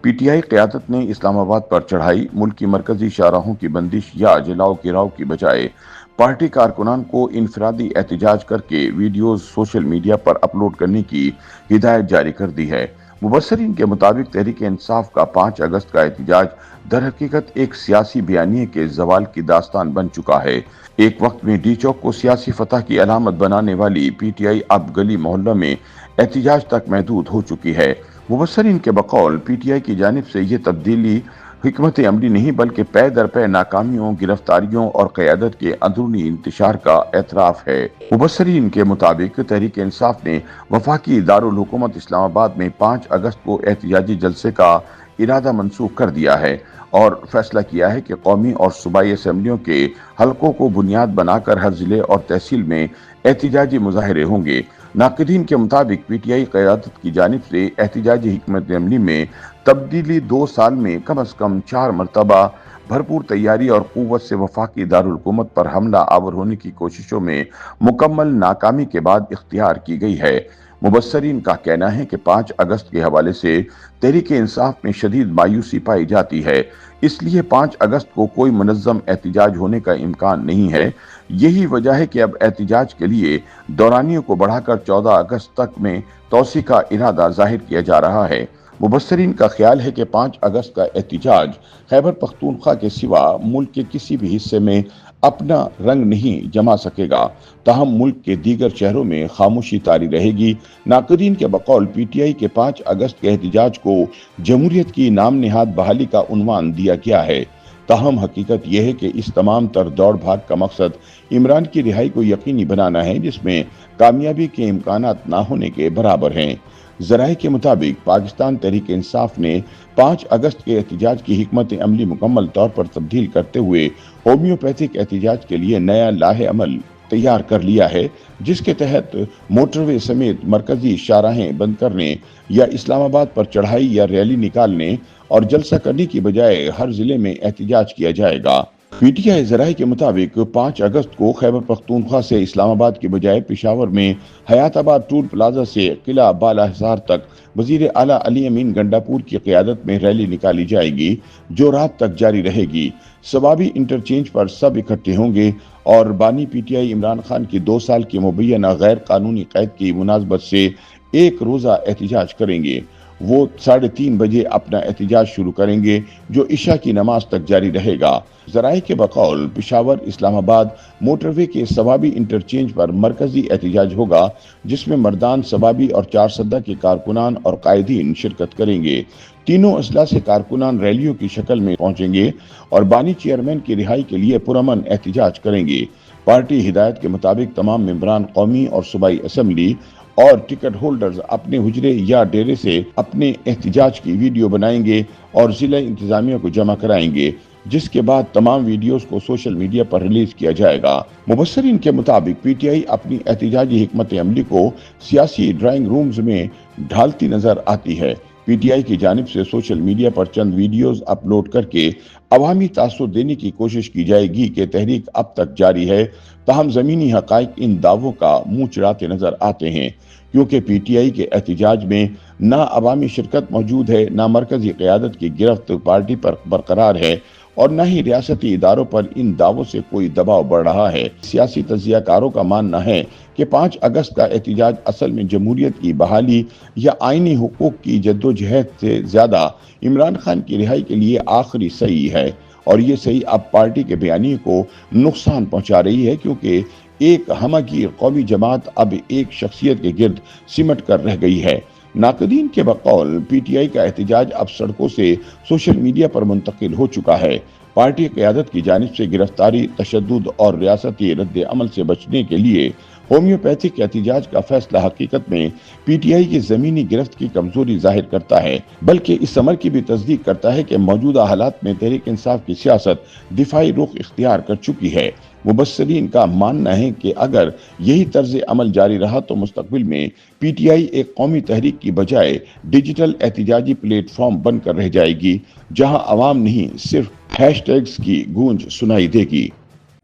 P T I قیادت نے اسلام آباد پر چڑھائی، ملک کی مرکزی شاہراہوں کی بندش یا جلاؤ گراؤ کی بجائے پارٹی کارکنان کو انفرادی احتجاج کر کے ویڈیوز سوشل میڈیا پر اپلوڈ کرنے کی ہدایت جاری کر دی ہے۔ مبصرین کے مطابق تحریک انصاف کا 5 اگست کا احتجاج در حقیقت ایک سیاسی بیانیے کے زوال کی داستان بن چکا ہے۔ ایک وقت میں ڈی چوک کو سیاسی فتح کی علامت بنانے والی پی ٹی آئی اب گلی محلہ میں احتجاج تک محدود ہو چکی ہے۔ مبصرین کے بقول پی ٹی آئی کی جانب سے یہ تبدیلی حکمت عملی نہیں بلکہ پے در پے ناکامیوں، گرفتاریوں اور قیادت کے اندرونی انتشار کا اعتراف ہے۔ مبصرین کے مطابق تحریک انصاف نے وفاقی دارالحکومت اسلام آباد میں 5 اگست کو احتجاجی جلسے کا ارادہ منسوخ کر دیا ہے اور فیصلہ کیا ہے کہ قومی اور صوبائی اسمبلیوں کے حلقوں کو بنیاد بنا کر ہر ضلع اور تحصیل میں احتجاجی مظاہرے ہوں گے۔ ناقدین کے مطابق پی ٹی آئی قیادت کی جانب سے احتجاجی حکمت عملی میں تبدیلی 2 سال میں کم از کم 4 مرتبہ بھرپور تیاری اور قوت سے وفاقی دارالحکومت پر حملہ آور ہونے کی کوششوں میں مکمل ناکامی کے بعد اختیار کی گئی ہے۔ مبصرین کا کہنا ہے کہ 5 اگست کے حوالے سے تحریک انصاف میں شدید مایوسی پائی جاتی ہے، اس لیے 5 اگست کو کوئی منظم احتجاج ہونے کا امکان نہیں ہے۔ یہی وجہ ہے کہ اب احتجاج کے لیے دورانیوں کو بڑھا کر 14 اگست تک میں توسیع کا ارادہ ظاہر کیا جا رہا ہے۔ مبصرین کا خیال ہے کہ 5 اگست کا احتجاج خیبر پختونخوا کے سوا ملک کے کسی بھی حصے میں اپنا رنگ نہیں جما سکے گا، تاہم ملک کے دیگر شہروں میں خاموشی طاری رہے گی۔ ناقدین کے بقول پی ٹی آئی کے 5 اگست کے احتجاج کو جمہوریت کی نام نہاد بحالی کا عنوان دیا گیا ہے، تاہم حقیقت یہ ہے کہ اس تمام تر دوڑ بھاگ کا مقصد عمران کی رہائی کو یقینی بنانا ہے، جس میں کامیابی کے امکانات نہ ہونے کے برابر ہیں۔ ذرائع کے مطابق پاکستان تحریک انصاف نے 5 اگست کے احتجاج کی حکمت عملی مکمل طور پر تبدیل کرتے ہوئے ہومیوپیتھک احتجاج کے لیے نیا لاہ عمل تیار کر لیا ہے، جس کے تحت موٹر وے سمیت مرکزی شاہراہیں بند کرنے یا اسلام آباد پر چڑھائی یا ریلی نکالنے اور جلسہ کرنے کی بجائے ہر ضلع میں احتجاج کیا جائے گا۔ پی ٹی آئی ذرائع کے مطابق 5 اگست کو خیبر پختونخوا سے اسلام آباد کی بجائے پشاور میں حیات آباد ٹول پلازہ سے قلعہ بالا حصار تک وزیر اعلیٰ علی امین گنڈاپور کی قیادت میں ریلی نکالی جائے گی، جو رات تک جاری رہے گی۔ سبابی انٹرچینج پر سب اکٹھے ہوں گے اور بانی P T I Imran Khan کی 2 سال کی مبینہ غیر قانونی قید کی مناسبت سے ایک روزہ احتجاج کریں گے۔ وہ 3:30 بجے اپنا احتجاج شروع کریں گے، جو عشاء کی نماز تک جاری رہے گا۔ ذرائع کے بقول پشاور اسلام آباد موٹر وے کے سبابی انٹرچینج پر مرکزی احتجاج ہوگا، جس میں مردان سبابی اور چارسدہ کے کارکنان اور قائدین شرکت کریں گے۔ تینوں اضلاع سے کارکنان ریلیوں کی شکل میں پہنچیں گے اور بانی چیئرمین کی رہائی کے لیے پرامن احتجاج کریں گے۔ پارٹی ہدایت کے مطابق تمام ممبران قومی اور صوبائی اسمبلی اور ٹکٹ ہولڈرز اپنے حجرے یا ڈیرے سے اپنے احتجاج کی ویڈیو بنائیں گے اور ضلع انتظامیہ کو جمع کرائیں گے، جس کے بعد تمام ویڈیوز کو سوشل میڈیا پر ریلیز کیا جائے گا۔ مبصرین کے مطابق پی ٹی آئی اپنی احتجاجی حکمت عملی کو سیاسی ڈرائنگ رومز میں ڈھالتی نظر آتی ہے۔ پی ٹی آئی کی جانب سے سوشل میڈیا پر چند ویڈیوز اپلوڈ کر کے عوامی تاثر دینے کی کوشش کی جائے گی کہ تحریک اب تک جاری ہے، تاہم زمینی حقائق ان دعووں کا منہ چڑھاتے نظر آتے ہیں، کیونکہ پی ٹی آئی کے احتجاج میں نہ عوامی شرکت موجود ہے، نہ مرکزی قیادت کی گرفت پارٹی پر برقرار ہے اور نہ ہی ریاستی اداروں پر ان دعووں سے کوئی دباؤ بڑھ رہا ہے۔ سیاسی تجزیہ کاروں کا ماننا ہے کہ 5 اگست کا احتجاج اصل میں جمہوریت کی بحالی یا آئینی حقوق کی جدوجہد سے زیادہ عمران خان کی رہائی کے لیے آخری سعی ہے، اور یہ سعی اب پارٹی کے بیانیے کو نقصان پہنچا رہی ہے، کیونکہ ایک ہمہ گیر قومی جماعت اب ایک شخصیت کے گرد سمٹ کر رہ گئی ہے۔ ناقدین کے بقول پی ٹی آئی کا احتجاج اب سڑکوں سے سوشل میڈیا پر منتقل ہو چکا ہے۔ پارٹی قیادت کی جانب سے گرفتاری، تشدد اور ریاستی رد عمل سے بچنے کے لیے ہومیوپیتھک احتجاج کا فیصلہ حقیقت میں پی ٹی آئی کی زمینی گرفت کی کمزوری ظاہر کرتا ہے، بلکہ اس عمل کی بھی تصدیق کرتا ہے کہ موجودہ حالات میں تحریک انصاف کی سیاست دفاعی رخ اختیار کر چکی ہے۔ مبصرین کا ماننا ہے کہ اگر یہی طرز عمل جاری رہا تو مستقبل میں پی ٹی آئی ایک قومی تحریک کی بجائے ڈیجیٹل احتجاجی پلیٹ فارم بن کر رہ جائے گی، جہاں عوام نہیں صرف ہیش ٹیگز کی گونج سنائی دے گی۔